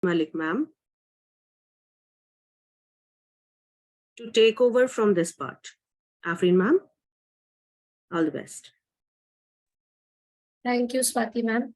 Malik ma'am to take over from this part. Afreen ma'am, all the best. Thank you, Swati ma'am.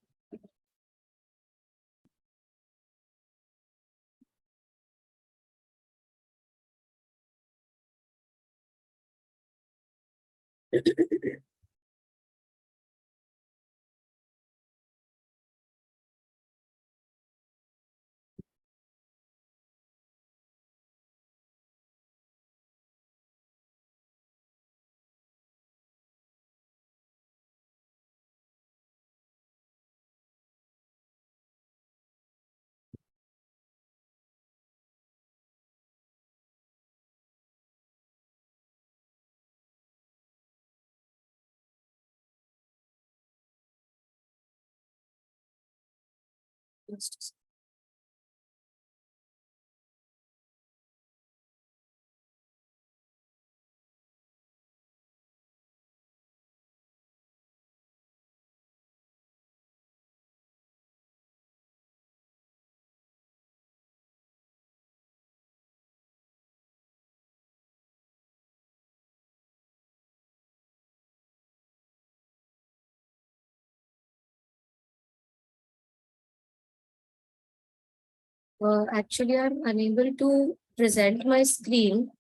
Actually, I'm unable to present my screen.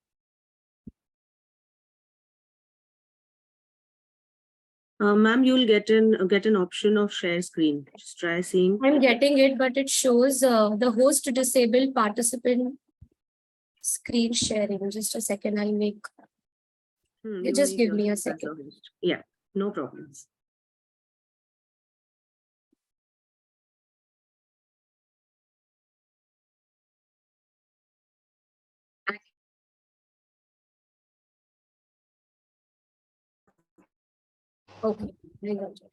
Ma'am, you'll get an option of share screen. Just try seeing. I'm getting it, but it shows the host disabled participant screen sharing. Just a second, I'll make. You Just make give me a yourself as second. host. Yeah, no problems. Okay, I got it.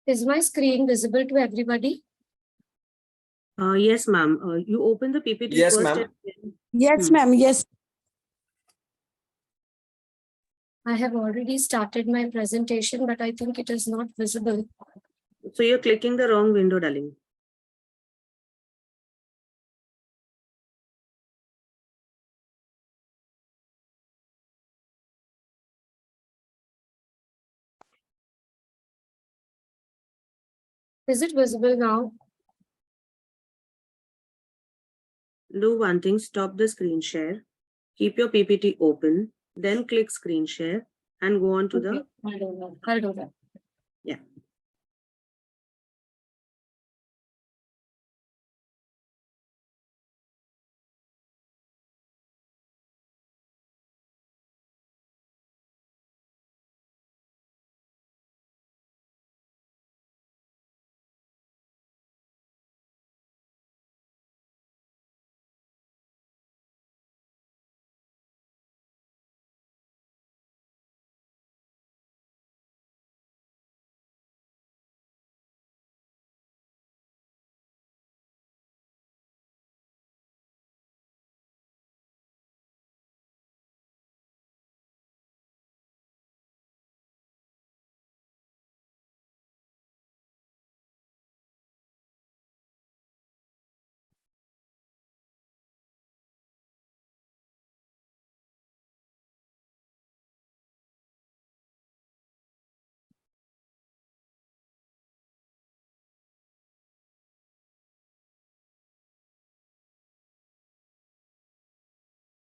Is my screen visible to everybody? Yes, ma'am. You open the PPT Yes, first. ma'am. Yes, ma'am. Yes. I have already started my presentation, but I think it is not visible. So you're clicking the wrong window, darling. Is it visible now? Do one thing, stop the screen share, keep your PPT open, then click screen share and go on to the. I'll do that. Yeah.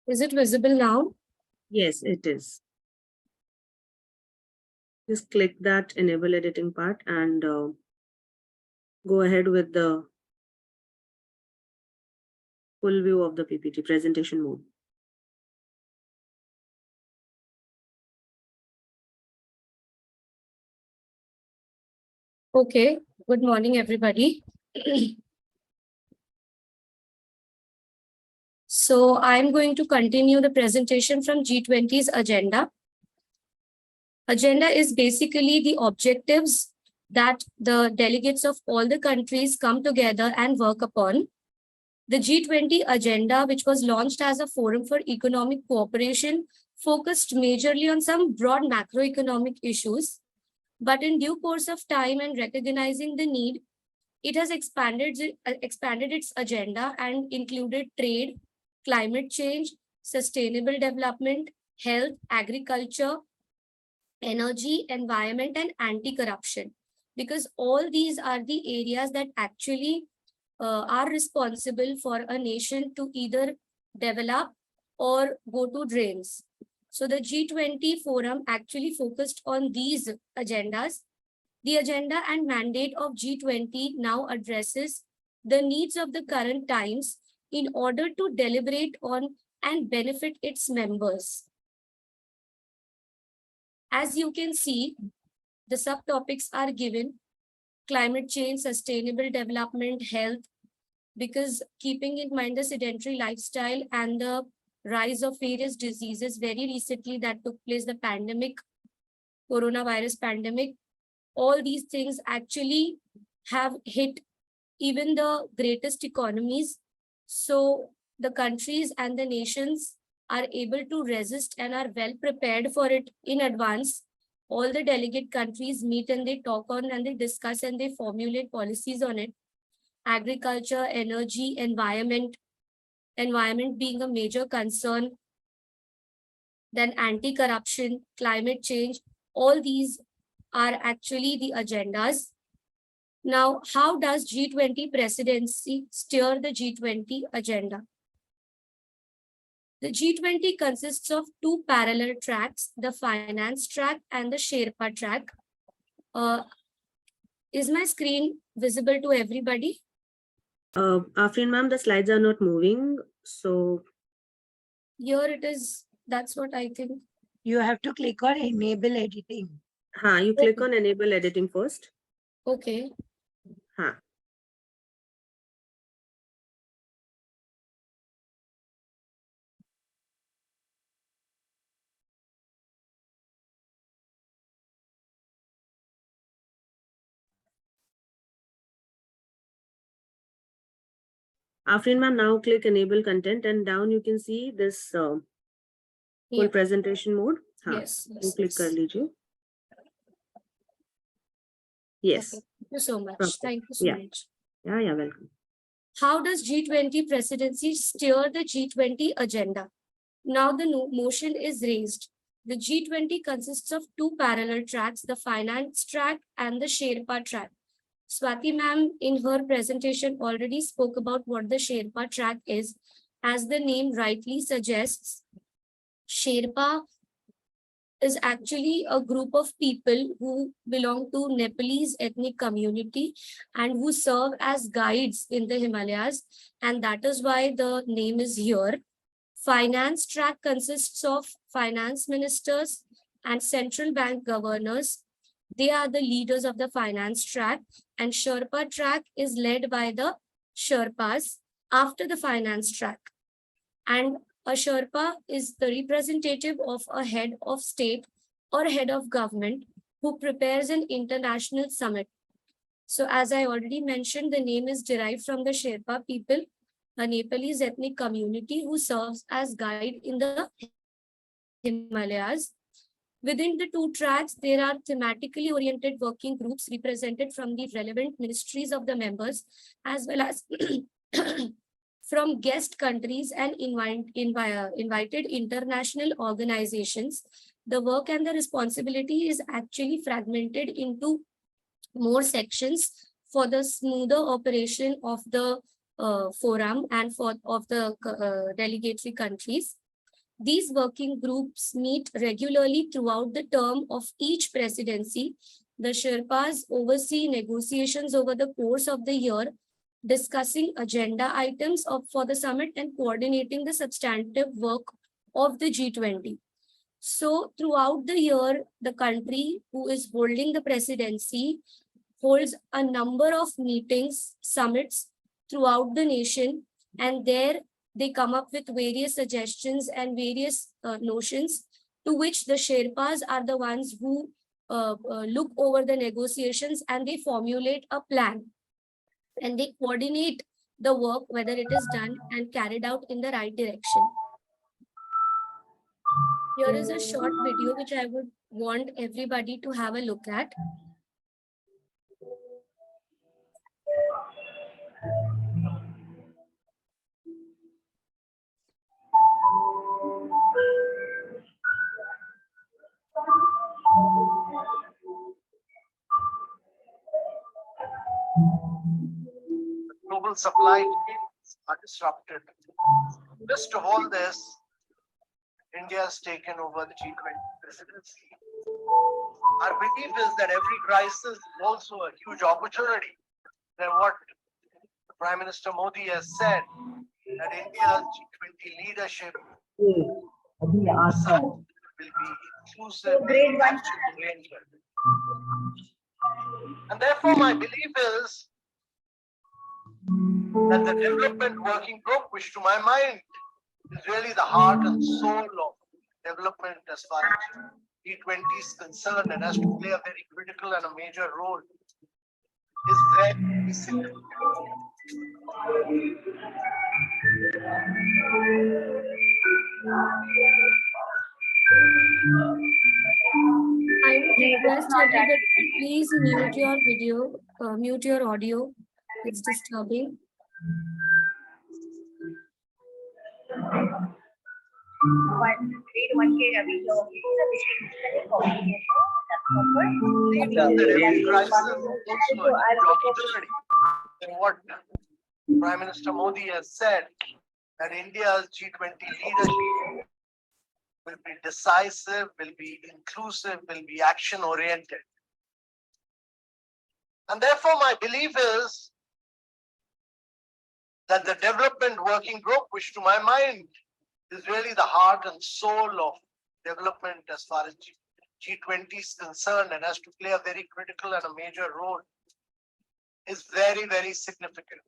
Is it visible now? Yes, it is. Just click that enable editing part and go ahead with the full view of the PPT presentation mode. Okay. Good morning, everybody. So I'm going to continue the presentation from G20's agenda. Agenda is basically the objectives that the delegates of all the countries come together and work upon. The G20 agenda, which was launched as a forum for economic cooperation, focused majorly on some broad macroeconomic issues. But in due course of time and recognizing the need, it has expanded its agenda and included trade, climate change, sustainable development, health, agriculture, energy, environment, and anti-corruption. Because all these are the areas that actually are responsible for a nation to either develop or go to drains. So the G20 forum actually focused on these agendas. The agenda and mandate of G20 now addresses the needs of the current times in order to deliberate on and benefit its members. As you can see, the subtopics are given: climate change, sustainable development, health, because keeping in mind the sedentary lifestyle and the rise of various diseases very recently that took place, the pandemic, coronavirus pandemic, all these things actually have hit even the greatest economies. So the countries and the nations are able to resist and are well prepared for it in advance. All the delegate countries meet and they talk on and they discuss and they formulate policies on it. Agriculture, energy, environment being a major concern, then anti-corruption, climate change, all these are actually the agendas. Now, how does G20 presidency steer the G20 agenda? The G20 consists of two parallel tracks, the finance track and the Sherpa track. Is my screen visible to everybody? Afreen ma'am, the slides are not moving. So Here it is. That's what I think. You have to click on enable editing. you click on enable editing first. Okay. Afreen ma'am, now click enable content and down you can see this full Yeah. presentation mode. Yes. You click कर लीजिए. Yes. Okay. Thank you so much. Perfect. Thank you so Yeah. much. Yeah, welcome. How does G20 presidency steer the G20 agenda? Now the motion is raised. The G20 consists of two parallel tracks, the finance track and the Sherpa track. Swati ma'am in her presentation already spoke about what the Sherpa track is. As the name rightly suggests, Sherpa is actually a group of people who belong to Nepalese ethnic community and who serve as guides in the Himalayas. And that is why the name is here. Finance track consists of finance ministers and central bank governors. They are the leaders of the finance track, and Sherpa track is led by the Sherpas after the finance track. And a Sherpa is the representative of a head of state or head of government who prepares an international summit. So as I already mentioned, the name is derived from the Sherpa people, a Nepalese ethnic community who serves as guide in the Himalayas. Within the two tracks, there are thematically oriented working groups represented from the relevant ministries of the members, as well as from guest countries and invited international organizations. The work and the responsibility is actually fragmented into more sections for the smoother operation of the forum and of the delegatory countries. These working groups meet regularly throughout the term of each presidency. The Sherpas oversee negotiations over the course of the year, discussing agenda items for the summit and coordinating the substantive work of the G20. So, throughout the year, the country who is holding the presidency holds a number of meetings, summits throughout the nation, and there they come up with various suggestions and various notions to which the Sherpas are the ones who look over the negotiations and they formulate a plan and they coordinate the work, whether it is done and carried out in the right direction. Here is a short video which I would want everybody to have a look at. Global supply chains are disrupted. Midst of all this, India has taken over the G20 presidency. Our belief is that every crisis is also a huge opportunity. Then what Prime Minister Modi has said, that India's G20 leadership will be inclusive, action-oriented. And therefore, my belief is that the development working group, which to my mind is really the heart and soul of development as far as G20 is concerned and has to play a very critical and a major role, is very significant. I would request everybody to please mute your video, mute your audio. It's disturbing. What Prime Minister Modi has said, that India's G20 leadership will be decisive, will be inclusive, will be action oriented. And therefore, my belief is that the development working group, which to my mind is really the heart and soul of development as far as G20 is concerned and has to play a very critical and a major role, is very, very significant.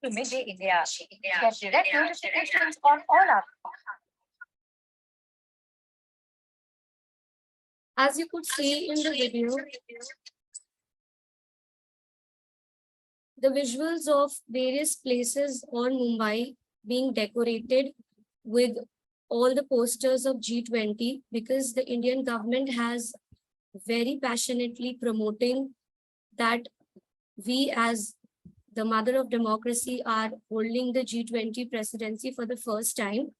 To Midday India. Get direct notifications on all our As you could see in the video, the visuals of various places on Mumbai being decorated with all the posters of G20, because the Indian government has very passionately promoting that we as the mother of democracy are holding the G20 presidency for the first time.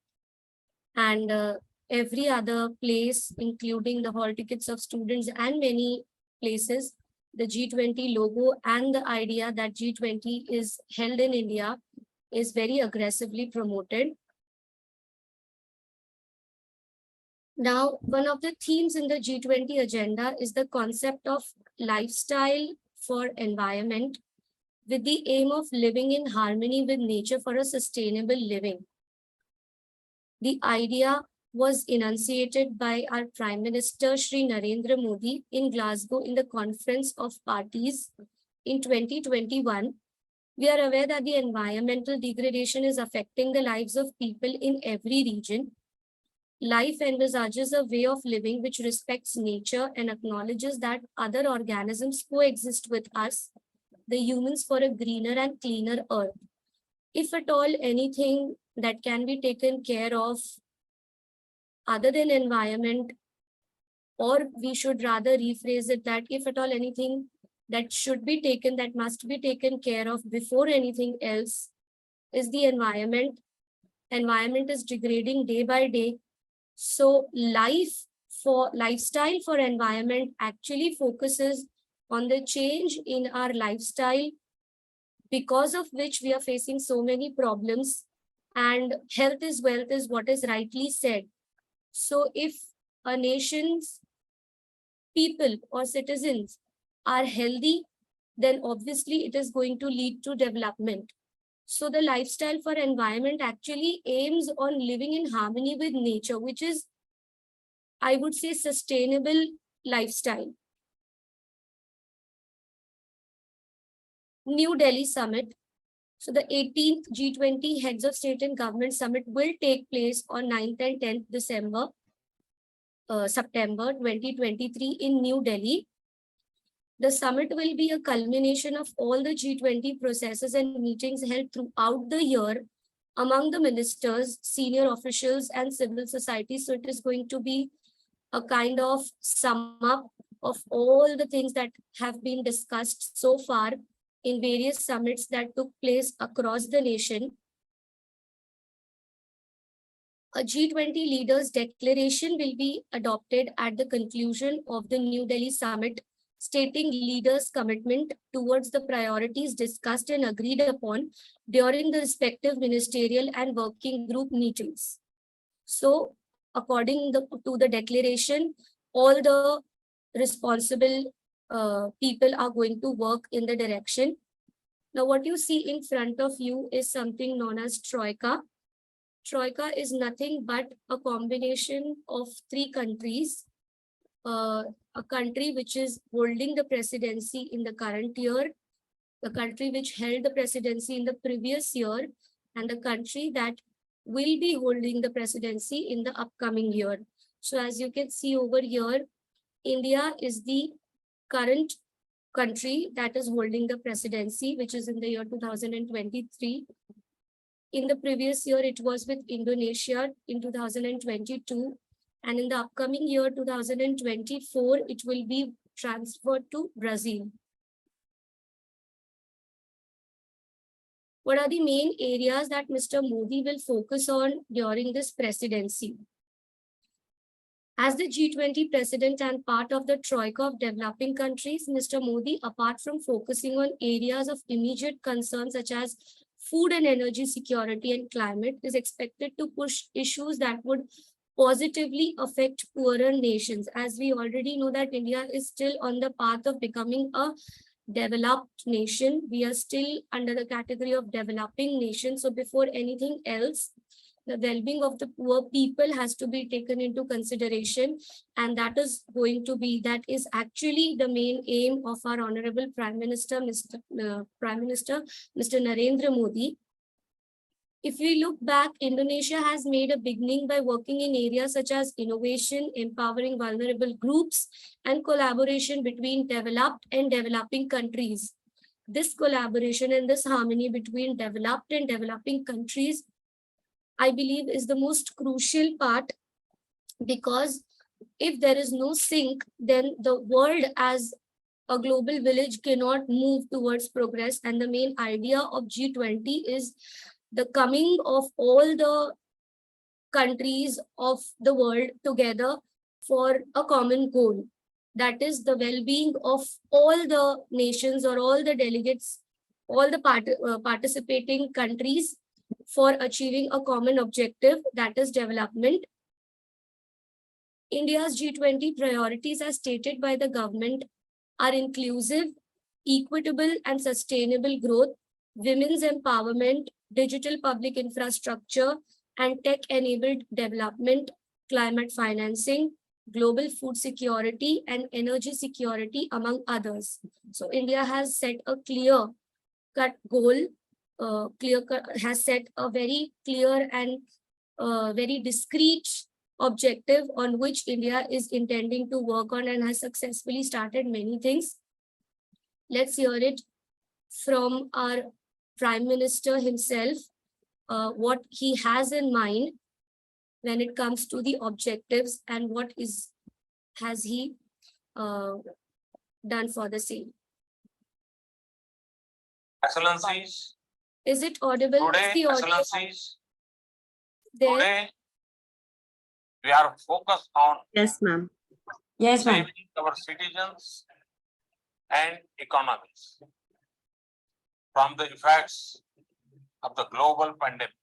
And every other place, including the hall tickets of students and many places, the G20 logo and the idea that G20 is held in India is very aggressively promoted. Now, one of the themes in the G20 agenda is the concept of lifestyle for environment, with the aim of living in harmony with nature for a sustainable living. The idea was enunciated by our Prime Minister Shri Narendra Modi in Glasgow in the Conference of Parties in 2021. We are aware that the environmental degradation is affecting the lives of people in every region. Life envisages a way of living which respects nature and acknowledges that other organisms coexist with us, the humans, for a greener and cleaner earth. If at all anything that can be taken care of other than environment, or we should rather rephrase it that if at all anything that should be taken, that must be taken care of before anything else, is the environment. Environment is degrading day by day. So lifestyle for environment actually focuses on the change in our lifestyle, because of which we are facing so many problems. And health is wealth is what is rightly said. So if a nation's people or citizens are healthy, then obviously it is going to lead to development. So the lifestyle for environment actually aims on living in harmony with nature, which is, I would say, sustainable lifestyle. New Delhi Summit. So the 18th G20 Heads of State and Government Summit will take place on 9th and 10th September 2023 in New Delhi. The summit will be a culmination of all the G20 processes and meetings held throughout the year among the ministers, senior officials, and civil society. So it is going to be a kind of sum up of all the things that have been discussed so far in various summits that took place across the nation. A G20 leaders declaration will be adopted at the conclusion of the New Delhi summit, stating leaders' commitment towards the priorities discussed and agreed upon during the respective ministerial and working group meetings. So, according to the declaration, all the responsible people are going to work in the direction. Now, what you see in front of you is something known as Troika. Troika is nothing but a combination of three countries. A country which is holding the presidency in the current year, the country which held the presidency in the previous year, and the country that will be holding the presidency in the upcoming year. So as you can see over here, India is the current country that is holding the presidency, which is in the year 2023. In the previous year, it was with Indonesia in 2022. And in the upcoming year, 2024, it will be transferred to Brazil. What are the main areas that Mr. Modi will focus on during this presidency? As the G20 president and part of the Troika of developing countries, Mr. Modi, apart from focusing on areas of immediate concern such as food and energy security and climate, is expected to push issues that would positively affect poorer nations. As we already know that India is still on the path of becoming a developed nation. We are still under the category of developing nation. So before anything else, the well-being of the poor people has to be taken into consideration. And that is actually the main aim of our Honorable Prime Minister, Mr. Narendra Modi. If we look back, Indonesia has made a beginning by working in areas such as innovation, empowering vulnerable groups, and collaboration between developed and developing countries. This collaboration and this harmony between developed and developing countries, I believe, is the most crucial part, because if there is no sync, then the world as a global village cannot move towards progress. And the main idea of G20 is the coming of all the countries of the world together for a common goal. That is the well-being of all the nations or all the delegates, all the participating countries for achieving a common objective, that is development. India's G20 priorities as stated by the government are inclusive, equitable and sustainable growth, women's empowerment, digital public infrastructure and tech-enabled development, climate financing, global food security and energy security, among others. So India has set a clear-cut goal, has set a very clear and very discrete objective on which India is intending to work on and has successfully started many things. Let's hear it from our Prime Minister himself, what he has in mind when it comes to the objectives and what has he done for the same. Excellencies, Is it audible? Is today, the audio Excellencies, there? today we are focused on Yes, ma'am. Yes, ma'am. saving our citizens and economies from the effects of the global pandemic.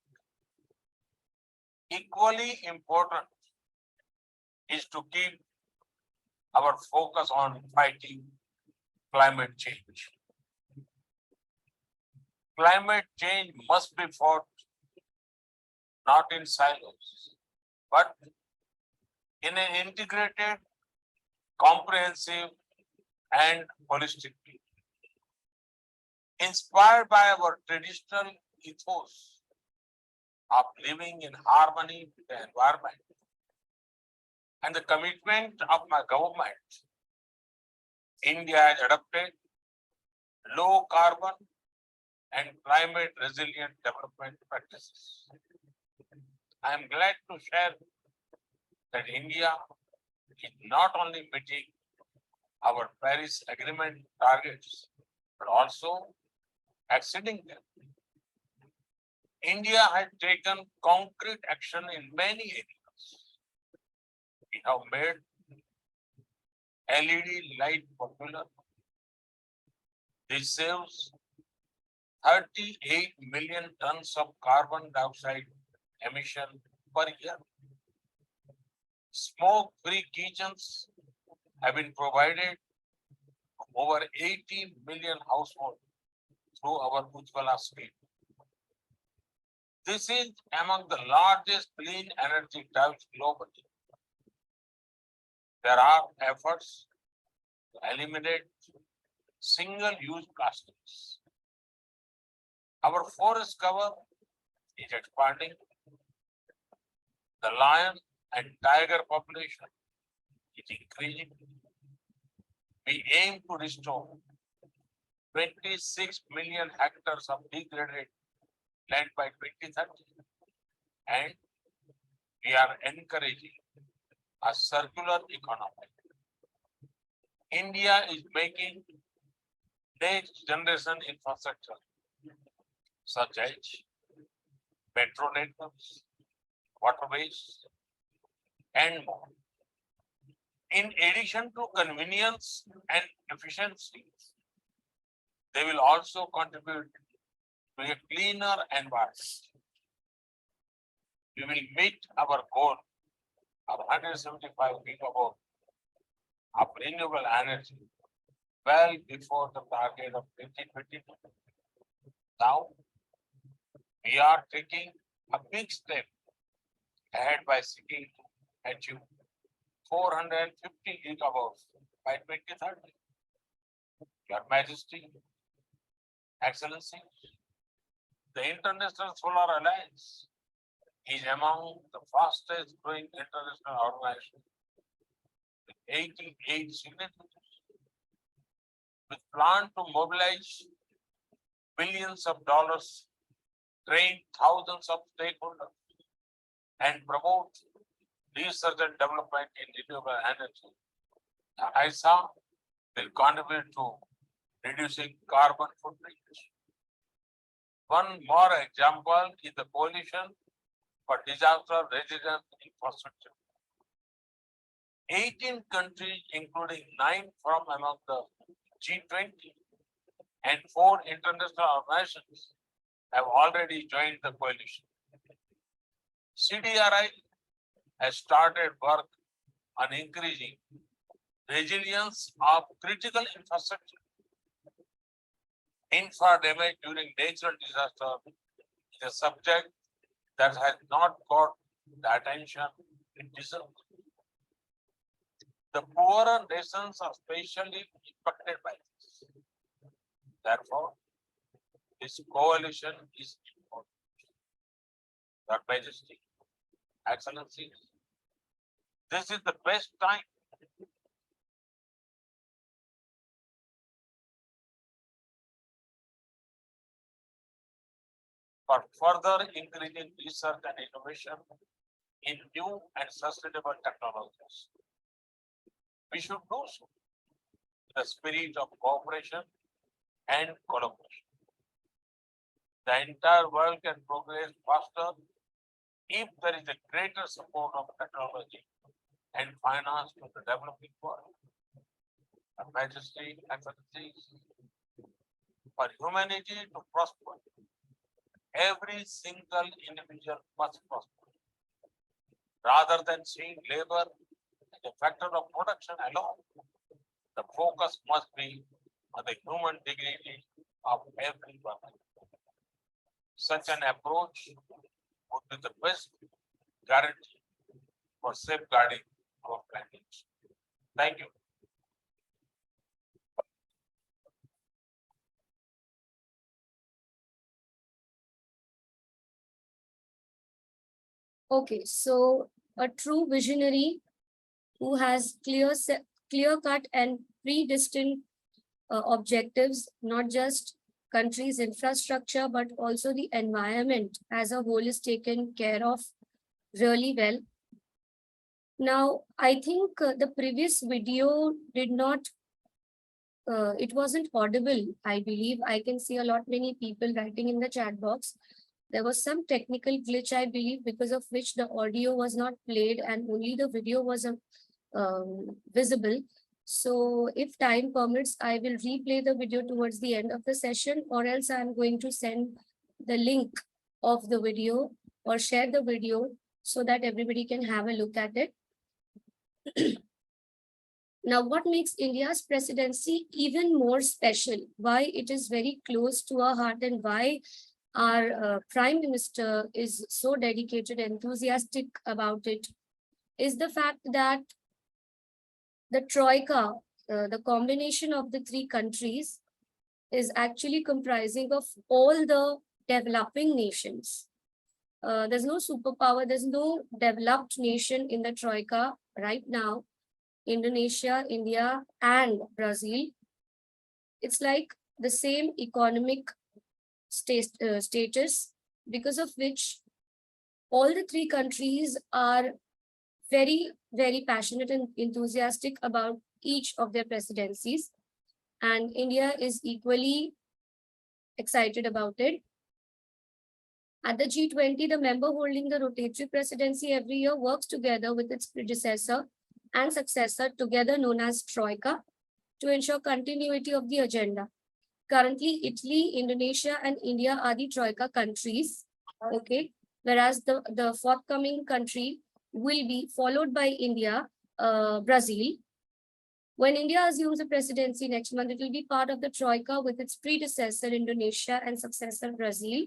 Equally important is to keep our focus on fighting climate change. Climate change must be fought not in silos, but in an integrated, comprehensive, and holistic way. Inspired by our traditional ethos of living in harmony with the environment and the commitment of my government, India has adopted low carbon and climate resilient development practices. I am glad to share that India is not only meeting our Paris Agreement targets, but also exceeding them. India has taken concrete action in many areas. We have made LED light popular. This saves 38 million tons of carbon dioxide emission per year. Smoke-free kitchens have been provided to over 80 million households through our Ujjwala scheme. This is among the largest clean energy drives globally. There are efforts to eliminate single-use plastics. Our forest cover is expanding. The lion and tiger population is increasing. We aim to restore 26 million hectares of degraded land by 2030. And we are encouraging a circular economy. India is making next generation infrastructure such as metro networks, waterways, and more. In addition to convenience and efficiency, they will also contribute to a cleaner environment. We will meet our goal of 175 gigawatt of renewable energy well before the target of 2022. Now, we are taking a big step ahead by seeking to achieve 450 gigawatts by 2030. Your Majesty, Excellency, The International Solar Alliance is among the fastest growing international organizations with 88 signatories, with plan to mobilize billions of dollars, train thousands of stakeholders, and promote research and development in renewable energy. The ISA will contribute to reducing carbon footprint. One more example is the coalition for disaster resilient infrastructure. 18 countries, including 9 from among the G20 and 4 international organizations, have already joined the coalition. CDRI has started work on increasing resilience of critical infrastructure. Infra damage during natural disaster is a subject that has not got the attention it deserves. The poorer nations are especially impacted by this. Therefore, this coalition is important. Your Majesty, Excellencies, this is the best time for further increasing research and innovation in new and sustainable technologies. We should do so in the spirit of cooperation and collaboration. The entire world can progress faster if there is a greater support of technology and finance to the developing world. Her Majesty, Excellencies, for humanity to prosper, every single individual must prosper. Rather than seeing labor as a factor of production alone, the focus must be on the human dignity of everyone. Such an approach would be the best guarantee for safeguarding our planet. Thank you. Okay, so a true visionary who has clear cut and predestined objectives, not just country's infrastructure, but also the environment as a whole is taken care of really well. Now, I think the previous video did not, it wasn't audible, I believe. I can see a lot many people writing in the chat box. There was some technical glitch, I believe, because of which the audio was not played and only the video was visible. So if time permits, I will replay the video towards the end of the session, or else I'm going to send the link of the video or share the video so that everybody can have a look at it. Now, what makes India's presidency even more special, why it is very close to our heart, and why our Prime Minister is so dedicated, enthusiastic about it, is the fact that the Troika, the combination of the 3 countries, is actually comprising of all the developing nations. There's no superpower, there's no developed nation in the Troika right now. Indonesia, India, and Brazil. It's like the same economic status, because of which all the 3 countries are very, very passionate and enthusiastic about each of their presidencies. And India is equally excited about it. At the G20, the member holding the rotatory presidency every year works together with its predecessor and successor, together known as Troika, to ensure continuity of the agenda. Currently, Italy, Indonesia, and India are the Troika countries, okay? Whereas the forthcoming country will be followed by India, Brazil. When India assumes the presidency next month, it will be part of the Troika with its predecessor, Indonesia, and successor, Brazil.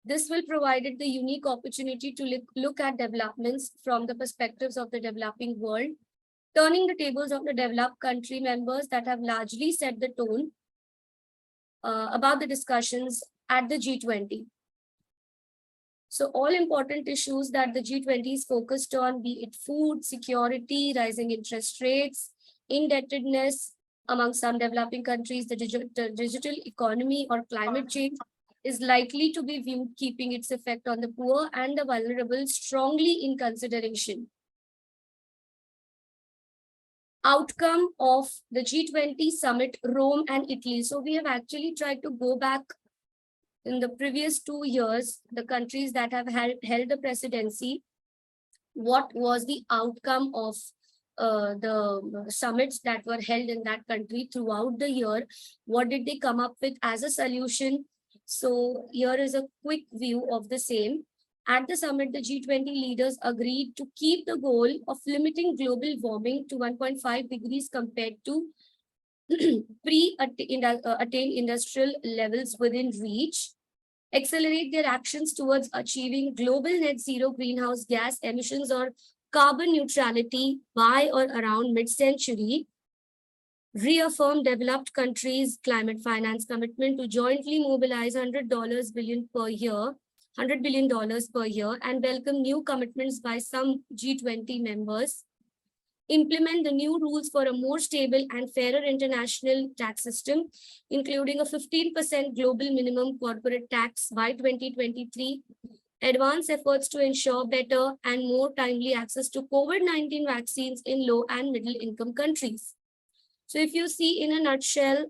This will provide it the unique opportunity to look at developments from the perspectives of the developing world, turning the tables of the developed country members that have largely set the tone about the discussions at the G20. So all important issues that the G20 is focused on, be it food, security, rising interest rates, indebtedness among some developing countries, the digital economy or climate change, is likely to be viewed keeping its effect on the poor and the vulnerable strongly in consideration. Outcome of the G20 summit, Rome and Italy. So we have actually tried to go back in the previous 2 years, the countries that have held the presidency, what was the outcome of the summits that were held in that country throughout the year? What did they come up with as a solution? So here is a quick view of the same. At the summit, the G20 leaders agreed to keep the goal of limiting global warming to 1.5 degrees compared to pre-attained industrial levels within reach, accelerate their actions towards achieving global net zero greenhouse gas emissions or carbon neutrality by or around mid-century, reaffirm developed countries' climate finance commitment to jointly mobilize $100 billion per year, $100 billion per year, and welcome new commitments by some G20 members, implement the new rules for a more stable and fairer international tax system, including a 15% global minimum corporate tax by 2023, advance efforts to ensure better and more timely access to COVID-19 vaccines in low and middle income countries. So if you see in a nutshell,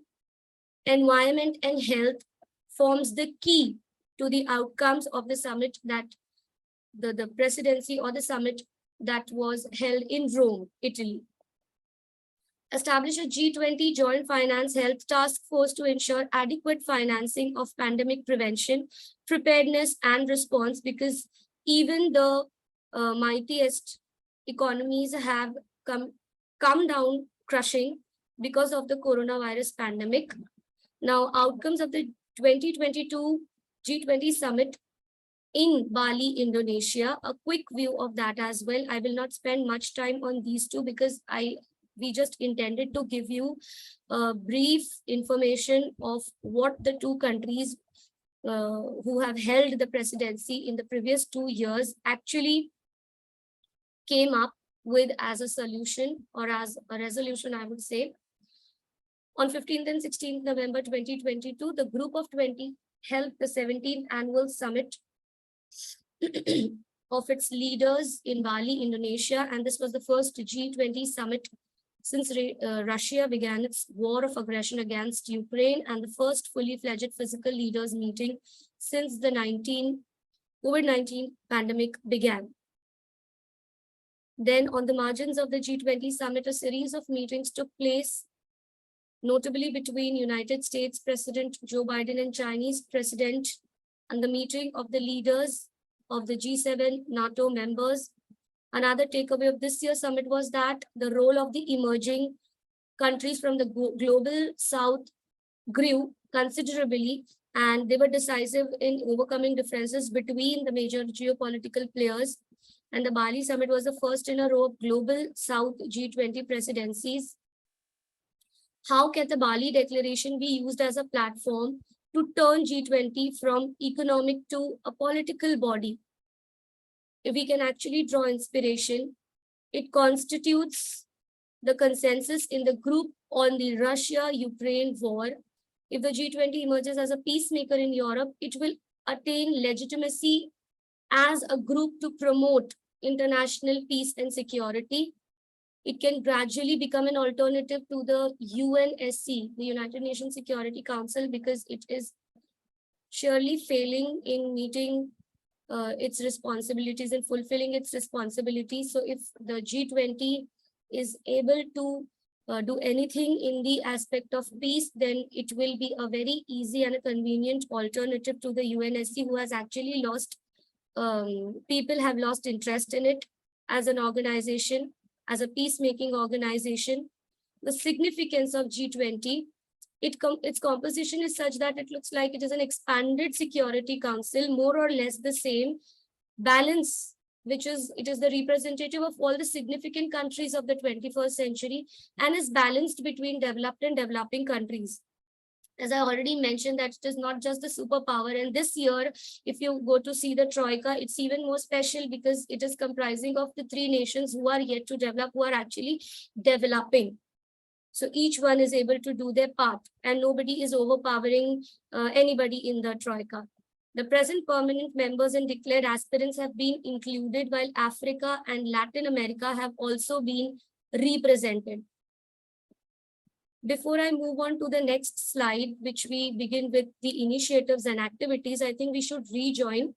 environment and health forms the key to the outcomes of the summit that the presidency or the summit that was held in Rome, Italy. Establish a G20 Joint Finance Health Task Force to ensure adequate financing of pandemic prevention, preparedness, and response, because even the mightiest economies have come down crushing because of the coronavirus pandemic. Now, outcomes of the 2022 G20 Summit in Bali, Indonesia, a quick view of that as well. I will not spend much time on these two because we just intended to give you a brief information of what the two countries who have held the presidency in the previous 2 years actually came up with as a solution or as a resolution, I would say. On 15th and 16th November 2022, the Group of 20 held the 17th annual summit of its leaders in Bali, Indonesia, and this was the first G20 summit since Russia began its war of aggression against Ukraine, and the first fully fledged physical leaders meeting since the COVID-19 pandemic began. Then on the margins of the G20 summit, a series of meetings took place, notably between United States President Joe Biden and Chinese President, and the meeting of the leaders of the G7 NATO members. Another takeaway of this year's summit was that the role of the emerging countries from the global south grew considerably, and they were decisive in overcoming differences between the major geopolitical players. And the Bali summit was the first in a row of global south G20 presidencies. How can the Bali Declaration be used as a platform to turn G20 from economic to a political body? If we can actually draw inspiration, it constitutes the consensus in the group on the Russia-Ukraine war. If the G20 emerges as a peacemaker in Europe, it will attain legitimacy as a group to promote international peace and security. It can gradually become an alternative to the UNSC, the United Nations Security Council, because it is surely failing in meeting its responsibilities and fulfilling its responsibilities. So if the G20 is able to do anything in the aspect of peace, then it will be a very easy and a convenient alternative to the UNSC, who has actually lost, people have lost interest in it as an organization, as a peacemaking organization. The significance of G20, its composition is such that it looks like it is an expanded security council, more or less the same balance, it is the representative of all the significant countries of the 21st century and is balanced between developed and developing countries. As I already mentioned, that it is not just the superpower. And this year, if you go to see the Troika, it's even more special because it is comprising of the 3 nations who are yet to develop, who are actually developing. So each one is able to do their part and nobody is overpowering anybody in the Troika. The present permanent members and declared aspirants have been included, while Africa and Latin America have also been represented. Before I move on to the next slide, which we begin with the initiatives and activities, I think we should rejoin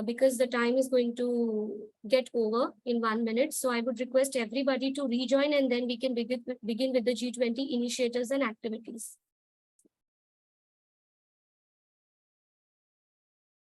because the time is going to get over in 1 minute. So I would request everybody to rejoin and then we can begin with the G20 initiatives and activities.